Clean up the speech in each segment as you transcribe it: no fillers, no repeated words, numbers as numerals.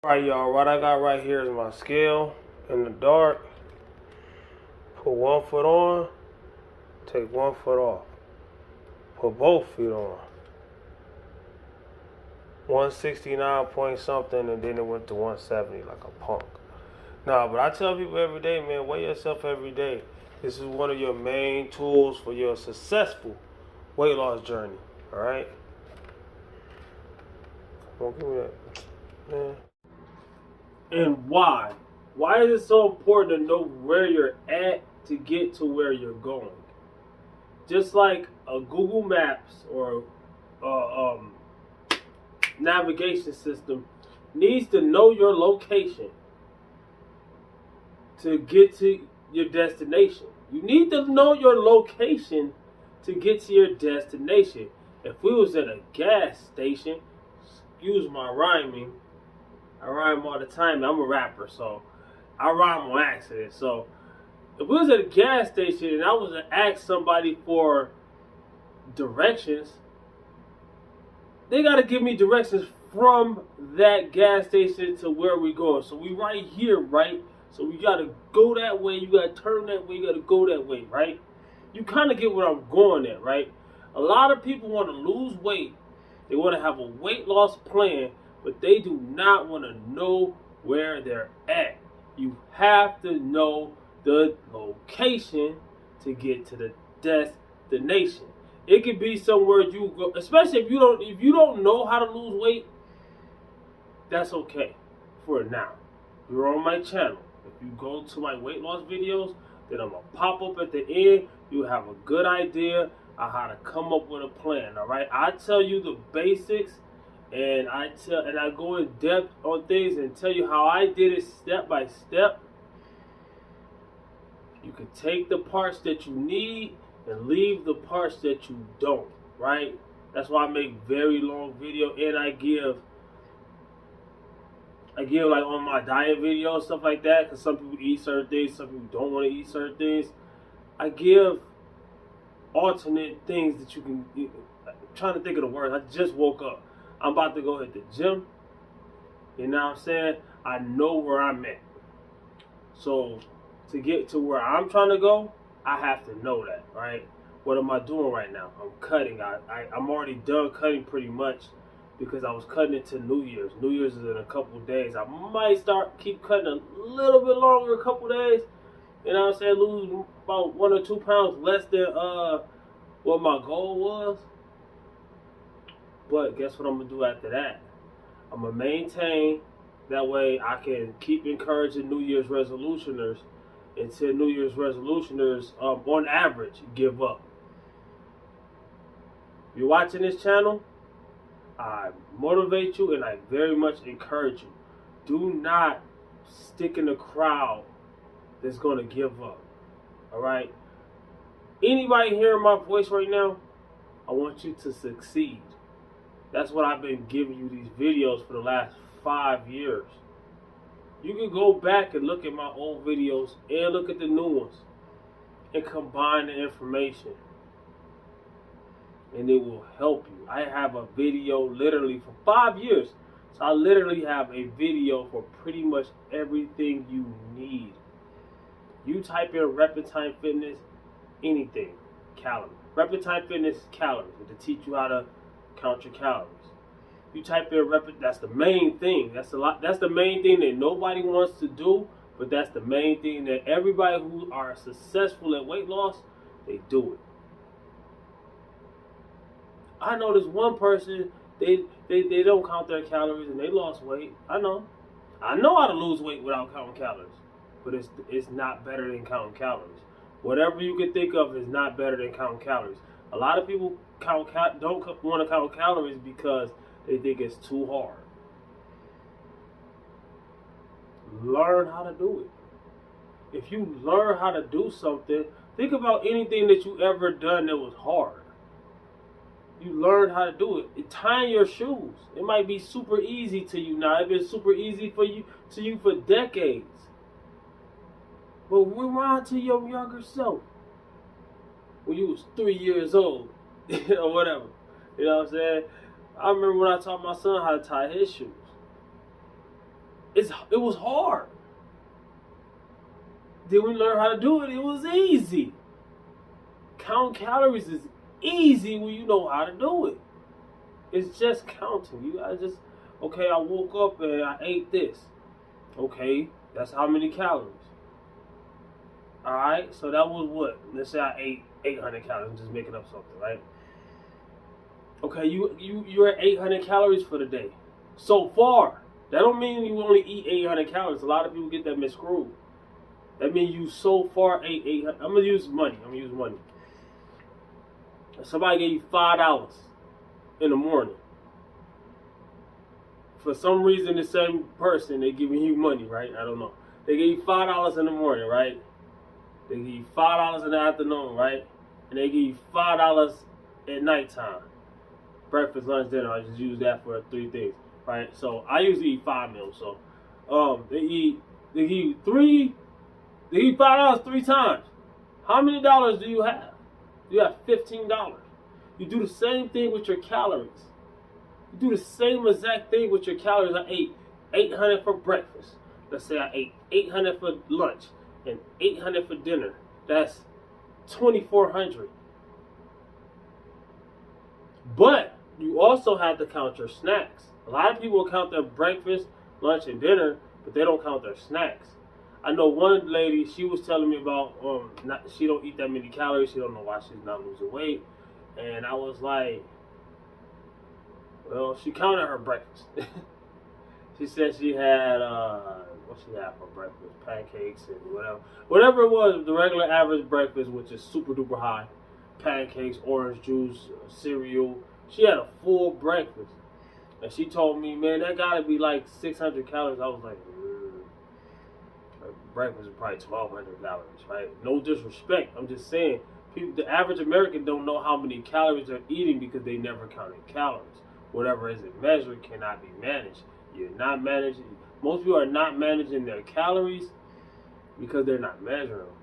Alright, y'all, what I got right here is my scale in the dark. Put 1 foot on, take 1 foot off. Put both feet on. 169 point something, and then it went to 170 like a punk. Nah, but I tell people every day, man, weigh yourself every day. This is one of your main tools for your successful weight loss journey. Alright? Come on, give me that. Man. And why? Why is it so important to know where you're at to get to where you're going? Just like a Google Maps or navigation system needs to know your location to get to your destination. You need to know your location to get to your destination. If we was at a gas station, excuse my rhyming, I rhyme all the time. I'm a rapper, so I rhyme on accident. So if we was at a gas station and I was to ask somebody for directions, they got to give me directions from that gas station to where we going. So we right here, right? So we got to go that way. You got to turn that way. You got to go that way, right? You kind of get where I'm going at, right? A lot of people want to lose weight. They want to have a weight loss plan, but they do not want to know where they're at. You have to know the location to get to the destination. It could be somewhere you go, especially if you don't know how to lose weight. That's okay for now. You're on my channel. If you go to my weight loss videos, then I'm gonna pop up at the end. You have a good idea on how to come up with a plan. All right, I tell you the basics, and I go in depth on things and tell you how I did it step by step. You can take the parts that you need and leave the parts that you don't, right? That's why I make very long video, and I give like on my diet videos, stuff like that, because some people eat certain things, some people don't want to eat certain things. I give alternate things that you can, I'm trying to think of the words. I just woke up. I'm about to go hit the gym. You know what I'm saying? I know where I'm at. So to get to where I'm trying to go, I have to know that, right? What am I doing right now? I'm cutting. I'm already done cutting pretty much because I was cutting it to New Year's. New Year's is in a couple of days. I might keep cutting a little bit longer, a couple of days. You know what I'm saying? Lose about 1 or 2 pounds less than what my goal was. But guess what I'm going to do after that? I'm going to maintain. That way I can keep encouraging New Year's resolutioners until New Year's resolutioners, on average, give up. If you're watching this channel, I motivate you and I very much encourage you. Do not stick in the crowd that's going to give up. All right? Anybody hearing my voice right now, I want you to succeed. That's what I've been giving you these videos for the last 5 years. You can go back and look at my old videos and look at the new ones and combine the information. And it will help you. I have a video literally for 5 years. So I literally have a video for pretty much everything you need. You type in Repentine Fitness, anything, calories. Repentine Fitness, calories. To teach you how to count your calories. You type in that's the main thing. That's the main thing that nobody wants to do, but that's the main thing that everybody who are successful at weight loss, they do it. I know this one person, they don't count their calories and they lost weight. I know how to lose weight without counting calories, but it's not better than counting calories. Whatever you can think of is not better than counting calories. A lot of people don't want to count calories because they think it's too hard. Learn how to do it. If you learn how to do something, think about anything that you ever done that was hard. You learn how to do it. Tying your shoes. It might be super easy to you now. It's been super easy for decades. But rewind to your younger self. When you was 3 years old. Or whatever. You know what I'm saying? I remember when I taught my son how to tie his shoes. it was hard. Then we learned how to do it. It was easy. Count calories is easy when you know how to do it. It's just counting. You gotta just, okay, I woke up and I ate this. Okay, that's how many calories. Alright, so that was what? Let's say I ate 800 calories. I'm just making up something, right? Okay, you're at 800 calories for the day. So far. That don't mean you only eat 800 calories. A lot of people get that miscrewed. That means you so far ate 800. I'm going to use money. Somebody gave you $5 in the morning. For some reason, the same person, they giving you money, right? I don't know. They gave you $5 in the morning, right? They give you $5 in the afternoon, right? And they give you $5 at nighttime. Breakfast, lunch, dinner. I just use that for 3 things, right? So I usually eat 5 meals. So they give you $5 3 times. How many dollars do you have? You have $15. You do the same thing with your calories. You do the same exact thing with your calories. I ate 800 for breakfast. Let's say I ate 800 for lunch and 800 for dinner. That's 2,400. But you also have to count your snacks. A lot of people count their breakfast, lunch, and dinner, but they don't count their snacks. I know one lady, she was telling me about she don't eat that many calories. She don't know why she's not losing weight. And I was like, well, she counted her breakfast. She said she had, what she had for breakfast? Pancakes and whatever. Whatever it was, the regular average breakfast, which is super duper high. Pancakes, orange juice, cereal. She had a full breakfast. And she told me, man, that gotta be like 600 calories. I was like, breakfast is probably 1,200 calories, right? No disrespect. I'm just saying, people, the average American don't know how many calories they're eating because they never counted calories. Whatever isn't measured cannot be managed. You're not managing. Most people are not managing their calories because they're not measuring them,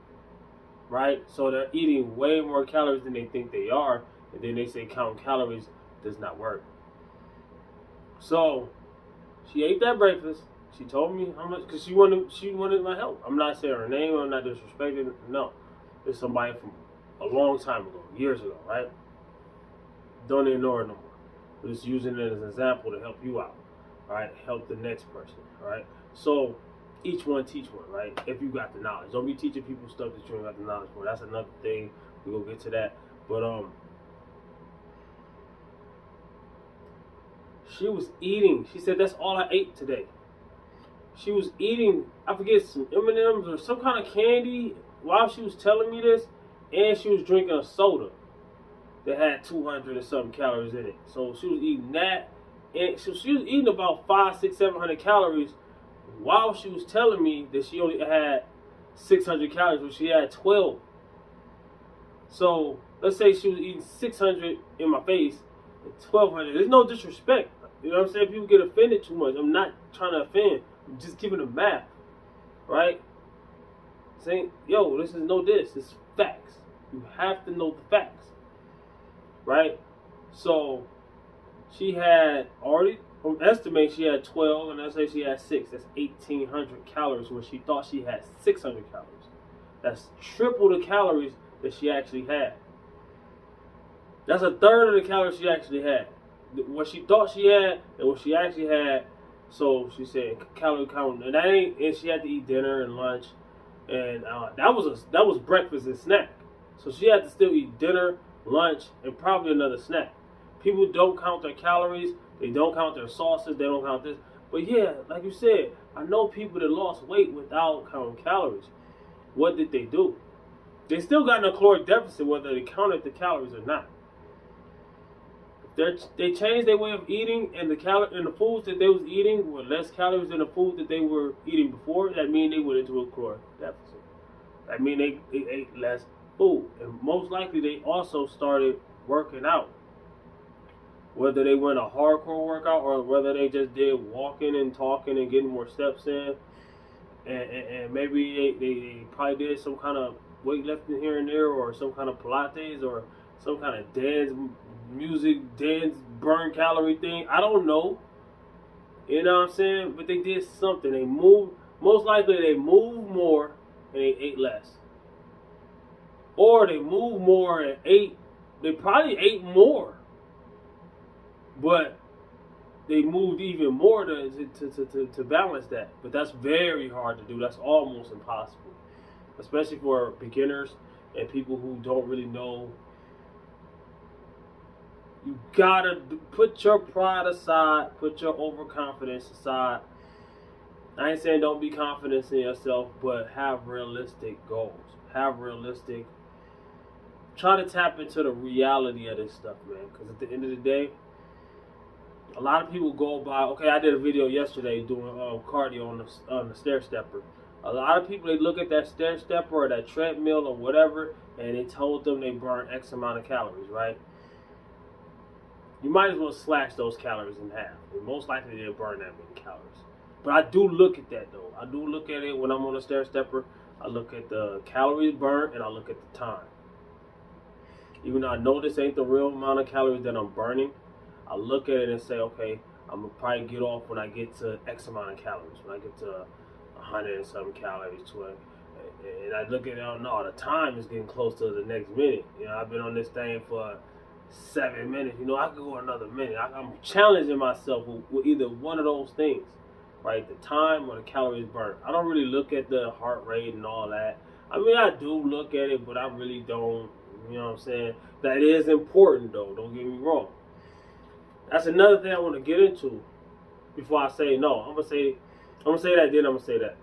right? So they're eating way more calories than they think they are, and then they say counting calories does not work. So she ate that breakfast. She told me how much, because she wanted my help. I'm not saying her name. I'm not disrespecting. No, it's somebody from a long time ago, years ago, right? Don't ignore it no more. We're just using it as an example to help you out, right? Help the next person, right? So each one teach one, right? If you got the knowledge, don't be teaching people stuff that you ain't got the knowledge for. That's another thing. We gonna get to that, but she was eating. She said that's all I ate today. She was eating, I forget, some M&Ms or some kind of candy while she was telling me this, and she was drinking a soda that had 200 and something calories in it. So she was eating that, and so she was eating about 500, 600, 700 calories while she was telling me that she only had 600 calories, but she had 12. So let's say she was eating 600 in my face and 1,200. There's no disrespect. You know what I'm saying? People get offended too much. I'm not trying to offend. I'm just giving a math, right? Saying, yo, this is no this. It's facts. You have to know the facts, right? So she had already, from estimate, she had 12, and I say she had 6. That's 1,800 calories where she thought she had 600 calories. That's triple the calories that she actually had. That's a third of the calories she actually had. What she thought she had and what she actually had. So she said calorie count, and that ain't. And she had to eat dinner and lunch, and that was breakfast and snack. So she had to still eat dinner, lunch, and probably another snack. People don't count their calories. They don't count their sauces. They don't count this. But yeah, like you said, I know people that lost weight without counting calories. What did they do? They still got in a caloric deficit whether they counted the calories or not. They changed their way of eating, and the foods that they was eating were less calories than the food that they were eating before. That means they went into a caloric deficit. That means they ate less food, and most likely they also started working out. Whether they went a hardcore workout or whether they just did walking and talking and getting more steps in, and maybe they probably did some kind of weightlifting here and there, or some kind of Pilates, or some kind of dance, music, dance, burn calorie thing. I don't know. You know what I'm saying? But they did something. They moved. Most likely, they moved more and they ate less, or they moved more and ate. They probably ate more, but they moved even more to balance that. But that's very hard to do. That's almost impossible, especially for beginners and people who don't really know. You gotta put your pride aside, put your overconfidence aside. I ain't saying don't be confident in yourself, but have realistic goals. Have realistic. Try to tap into the reality of this stuff, man. Because at the end of the day, a lot of people go by. Okay, I did a video yesterday doing cardio on the stair stepper. A lot of people, they look at that stair stepper or that treadmill or whatever, and they told them they burn X amount of calories, right? You might as well slash those calories in half. And most likely they'll burn that many calories. But I do look at that though. I do look at it when I'm on a stair stepper. I look at the calories burned and I look at the time. Even though I know this ain't the real amount of calories that I'm burning, I look at it and say, okay, I'm gonna probably get off when I get to X amount of calories. When I get to 100 and something calories to it. And I look at it, oh no, the time is getting close to the next minute. You know, I've been on this thing for 7 minutes. You know, I could go another minute. I'm challenging myself with either one of those things, right? The time or the calories burned. I don't really look at the heart rate and all that. I mean, I do look at it, but I really don't. You know what I'm saying? That is important, though. Don't get me wrong. That's another thing I want to get into before I say no. I'm gonna say that. Then I'm gonna say that.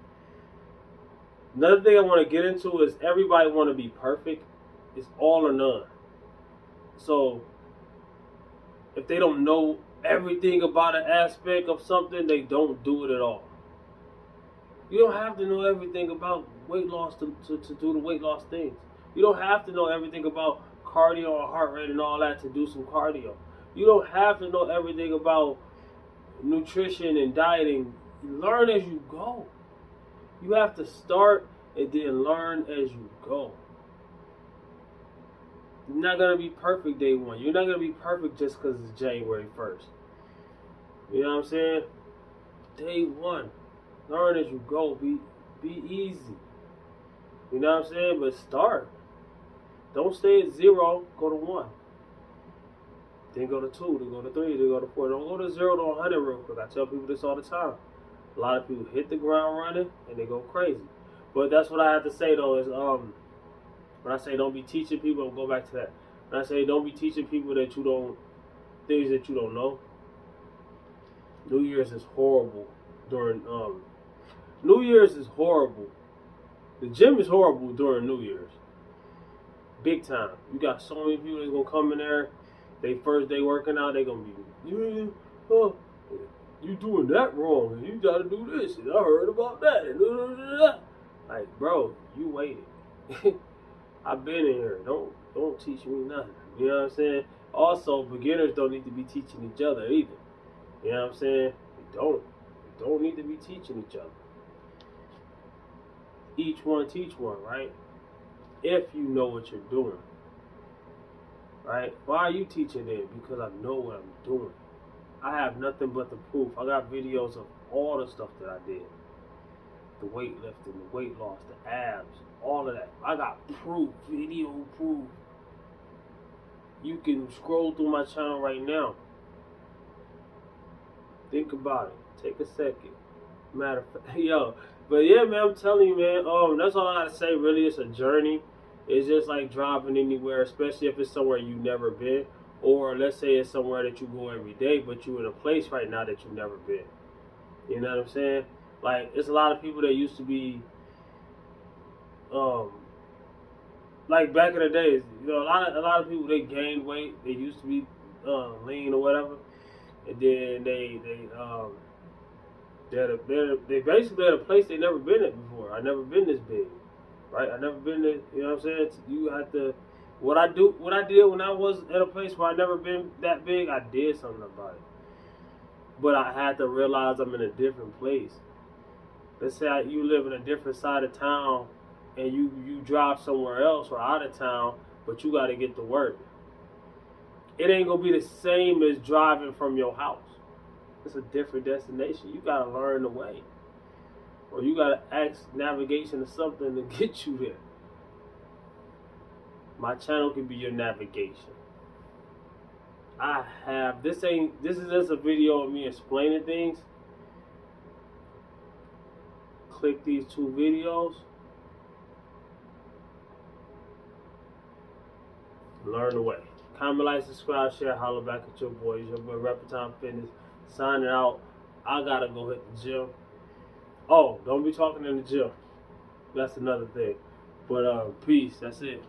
Another thing I want to get into is everybody want to be perfect. It's all or none. So if they don't know everything about an aspect of something, they don't do it at all. You don't have to know everything about weight loss to do the weight loss things. You don't have to know everything about cardio or heart rate and all that to do some cardio. You don't have to know everything about nutrition and dieting. Learn as you go. You have to start and then learn as you go. You're not going to be perfect day one. You're not going to be perfect just because it's January 1st. You know what I'm saying? Day one. Learn as you go. Be easy. You know what I'm saying? But start. Don't stay at 0. Go to 1. Then go to 2. Then go to 3. Then go to 4. Don't go to 0 to 100 real quick. I tell people this all the time. A lot of people hit the ground running and they go crazy. But that's what I have to say though is when I say don't be teaching people, I'll go back to that. When I say don't be teaching people things that you don't know. New Year's is horrible during New Year's is horrible. The gym is horrible during New Year's. Big time. You got so many people that's gonna come in there. They first day working out, they gonna be you doing that wrong, and you gotta do this, and I heard about that, and like, bro, you waited. I've been in here. Don't teach me nothing. You know what I'm saying? Also, beginners don't need to be teaching each other either. You know what I'm saying? You don't need to be teaching each other. Each one teach one, right? If you know what you're doing. Right? Why are you teaching then? Because I know what I'm doing. I have nothing but the proof. I got videos of all the stuff that I did. The weightlifting, the weight loss, the abs, all of that. I got proof, video proof. You can scroll through my channel right now. Think about it. Take a second. Matter of fact, yo. But yeah, man, I'm telling you, man. That's all I gotta say. Really, it's a journey. It's just like driving anywhere, especially if it's somewhere you've never been. Or let's say it's somewhere that you go every day, but you're in a place right now that you've never been. You know what I'm saying? Like, it's a lot of people that used to be, like back in the days, you know, a lot of people, they gained weight. They used to be lean or whatever, and then they basically at a place they never been at before. I never been this big, right? I never been this. You know what I'm saying? You have to. What I did when I was at a place where I never been that big, I did something about it. But I had to realize I'm in a different place. Let's say you live in a different side of town and you drive somewhere else or out of town, but you got to get to work. It ain't going to be the same as driving from your house. It's a different destination. You gotta learn the way. Or you gotta ask navigation or something to get you there. My channel can be your navigation. This is just a video of me explaining things. Click these 2 videos. Learn the way. Comment, like, subscribe, share, holler back at your boys. Your boy Rapper Time Fitness signing out. I gotta go hit the gym. Oh, don't be talking in the gym. That's another thing. But peace. That's it.